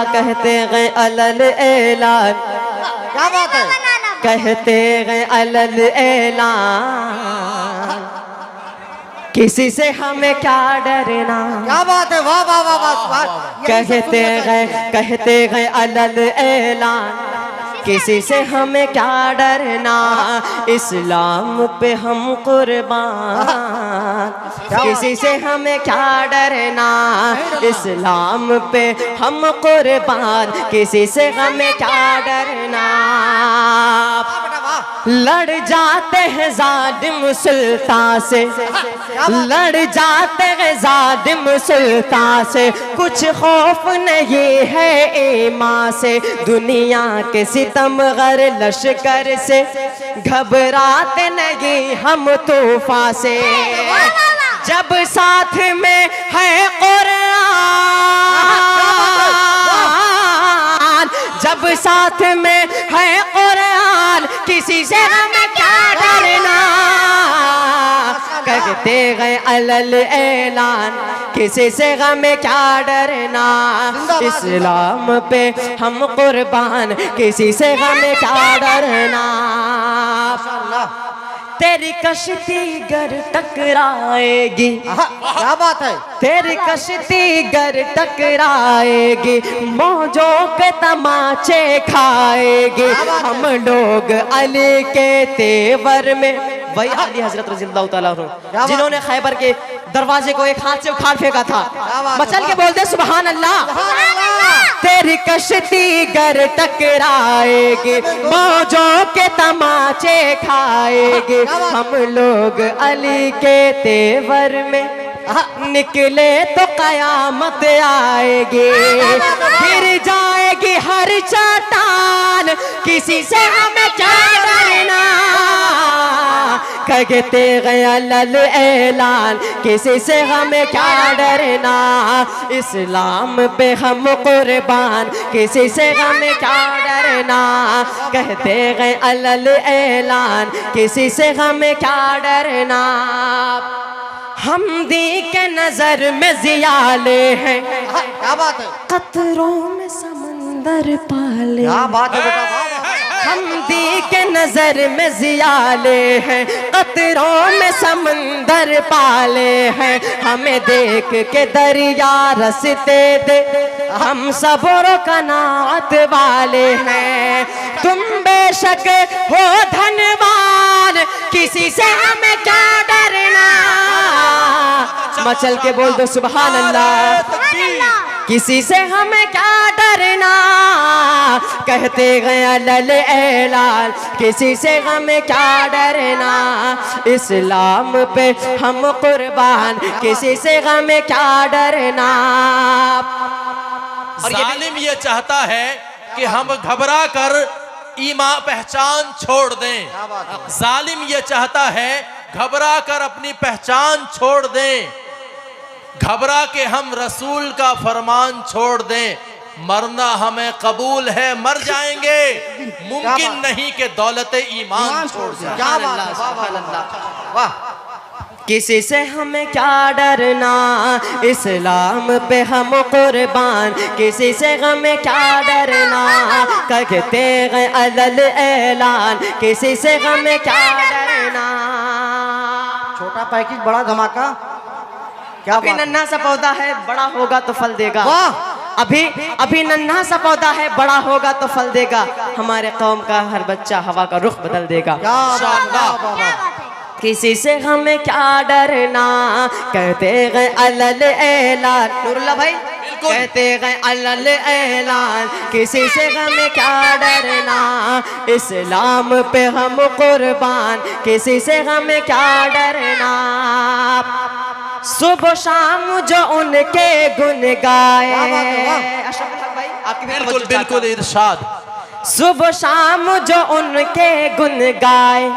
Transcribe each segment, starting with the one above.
कहते गए अलल ऐलान, क्या बात है, कहते गए अलल ऐलान, किसी से हमें क्या डरना। क्या बात है, वाह वाह वाह वाह। कहते गए अलल ऐलान, किसी से हमें क्या डरना, इस्लाम पे हम कुर्बान, किसी से हमें क्या डरना, इस्लाम पे हम कुर्बान, किसी से हमें क्या डरना। लड़ जाते हैं जालिम सुल्तान से, लड़ जाते हैं जालिम सुल्तान से, कुछ खौफ नहीं है ईमान से, दुनिया के सितमगर लश्कर से घबराते नहीं हम तूफान से। जब साथ में है कुरान, जब साथ में है कुरान, किसी से हमें क्या डरना। कहते गए अलल ऐलान, किसी से हमें क्या डरना, इस्लाम पे हम कुर्बान, किसी से हमें क्या डरना। तेरी कश्ती गर टकराएगी, क्या बात है, तेरी कश्ती गर टकराएगी, मौजों पे तमाचे खाएगी, हम लोग अली के तेवर में, वही अली हजरत रज़ियल्लाहु ताला अन्हु जिन्होंने खैबर के दरवाजे को एक हाथ से उखाड़ फेंका था। मचल के बोलते सुभान अल्लाह। तेरी कश्ती गर टकराएगी, मौजों के तमाचे खाएगी, हम लोग अली के तेवर में निकले तो कयामत आएगी, गिर जाएगी हर चट्टान, किसी से हमें क्या डरना। कहते गए अलल ऐलान, किसी से हमें क्या डरना, इस्लाम पे हम कुर्बान, किसी से हमें क्या डरना। कहते गए अलल ऐलान, किसी से हमें क्या डरना। हम दी के नजर में जियाले हैं, क्या बात है, कतरों में समंदर पाले। क्या बात है बेटा, हम दी के नजर में जियाले हैं, कतरों में समंदर पाले हैं, हमें देख के दरिया रसते दे, हम सब्र कनात वाले हैं। तुम बेशक हो धनवान, किसी से हमें क्या डरना। मचल के बोल दो सुभान अल्लाह। किसी से हमें क्या डरना। कहते गए अलल ऐलान, किसी से हमें क्या डरना, इस्लाम पे हम कुर्बान, किसी से हमें क्या डरना। जालिम ये चाहता है कि हम घबरा कर ईमान पहचान छोड़ दें, जालिम ये चाहता है घबरा कर अपनी पहचान छोड़ दें, घबरा के हम रसूल का फरमान छोड़ दें। मरना हमें कबूल है, मर जाएंगे, मुमकिन नहीं कि दौलत ईमान छोड़ जाए। क्या बात है, वाह। किसी से हमें क्या डरना, इस्लाम पे हम कुर्बान, किसी से हमें क्या डरना। कहते गए अलल ऐलान, किसी से हमें क्या डरना। छोटा पैकेज बड़ा धमाका, क्या अभी नन्हा सा पौधा है, बड़ा होगा तो फल देगा। वाह। अभी नन्हा सा पौधा है, बड़ा होगा तो फल देगा। हमारे कौम का हर बच्चा हवा का रुख बदल देगा। किसी से हमें क्या डरना। कहते गए अलल ऐलान, नूरुल्लाह भाई कहते गए अलल ऐलान, किसी से हमें क्या डरना, इस्लाम पे हम कुर्बान, किसी से हमें क्या डरना। सुबह शाम जो उनके गुन गाए, बिल्कुल बिल्कुल इरशाद। सुबह शाम जो उनके गुन गाए,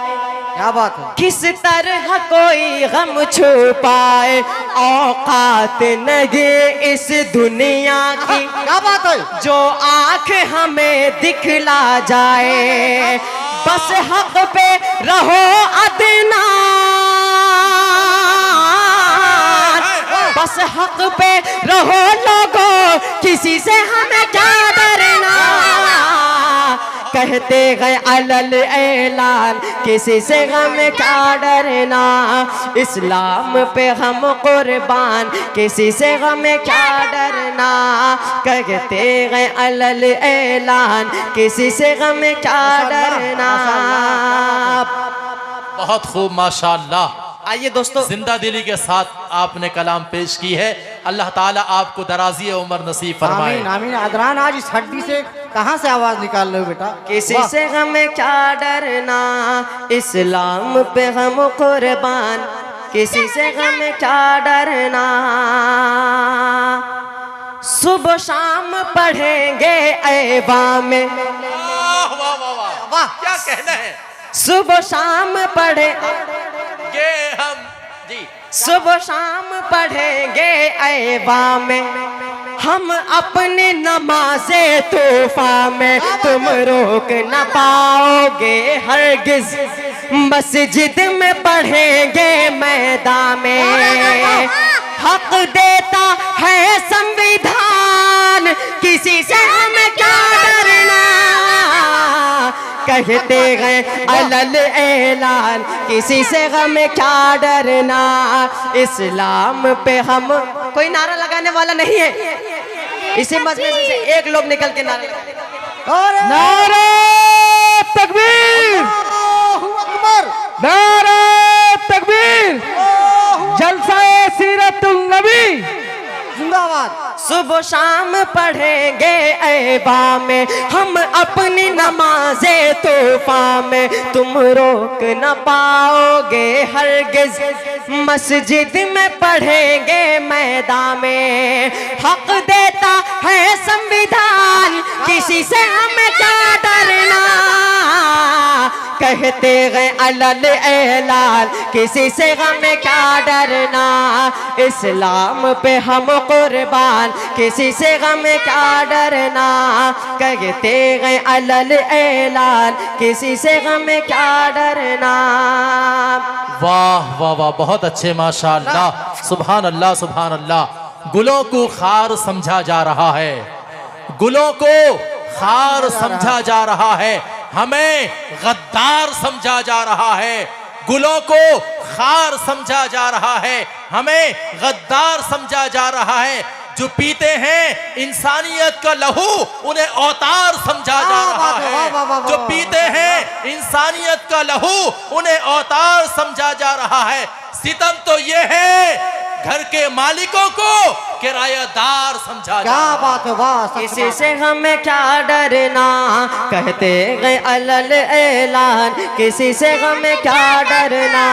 क्या बात है, किस तरह कोई गम छुपाए, औकात नहीं इस दुनिया की, क्या बात है, जो आँख हमें दिखला जाए, बस हक पे रहो अदना, बस हक पे रहो लोगों, किसी से हमें क्या डरना। कहते गए अलल ऐलान, किसी से हमें क्या डरना। इस्लाम पे हम कुर्बान, किसी से हमें क्या डरना। कहते गए अलल ऐलान, किसी से हमें क्या डरना। बहुत खूब माशाअल्लाह। आइए दोस्तों, जिंदा दिली के साथ आपने कलाम पेश की है। अल्लाह ताला आपको दराज़ी उम्र नसीब फरमाए। आमीन आमीन। अदरान आज इस हड्डी से कहाँ से आवाज निकाल रहे हो बेटा? किसी वाह। से हमें क्या डरना, इस्लाम पे हम कुर्बान, किसी से हमें क्या डरना। सुबह शाम पढ़ेंगे ऐबा में, वाह वाह वाह वाह वाह, क्या कहना है। सुबह शाम पढ़े ये हम जी सुबह शाम पढ़ेंगे ऐबा में, हम अपनी नमाज़े तोहफा में। तुम रोक न पाओगे हरगिज, मस्जिद में पढ़ेंगे मैदान में। हक देता है संविधान, किसी से हमें क्या डरना। कहते गए अलल ऐलान, किसी से हमें क्या डरना। इस्लाम पे हम, कोई नारा लगाने वाला नहीं है इसी मजलिस से, एक लोग निकल के नारा लगाए। नारे तकबीर, अल्लाहु अकबर, नारे तकबीर, जलसा-ए सीरतुल नबी जिंदाबाद। सुबह शाम पढ़ेंगे ऐबा में, हम अपनी नमाज़े तोहफा में। तुम रोक न पाओगे हरगिज, मस्जिद में पढ़ेंगे मैदान में। हक देता है संविधान, किसी से हमें क्या डरना। कहते गए अलल ऐलान, किसी से हमें क्या डरना। इस्लाम पे हम कुर्बान, किसी से हमें क्या डरना। कहते गए अलल ऐलान, किसी से हमें क्या डरना। वाह वाह वाह, बहुत अच्छे माशाअल्लाह। सुभान अल्लाह सुभान अल्लाह। गुलों को खार समझा जा रहा है, गुलों को खार समझा जा रहा है, हमें गद्दार समझा जा रहा है। गुलों को खार समझा जा रहा है, हमें गद्दार समझा जा रहा है। जो पीते हैं इंसानियत का लहू, उन्हें औतार समझा जा रहा है। जो पीते हैं इंसानियत का लहू, उन्हें औतार समझा जा रहा है। सितम तो ये है घर के मालिकों को किरायादार समझा जा क्या रहा है। बात है, वाह। किसी से हमें क्या डरना। कहते गए अलल ऐलान, किसी से हमें क्या डरना।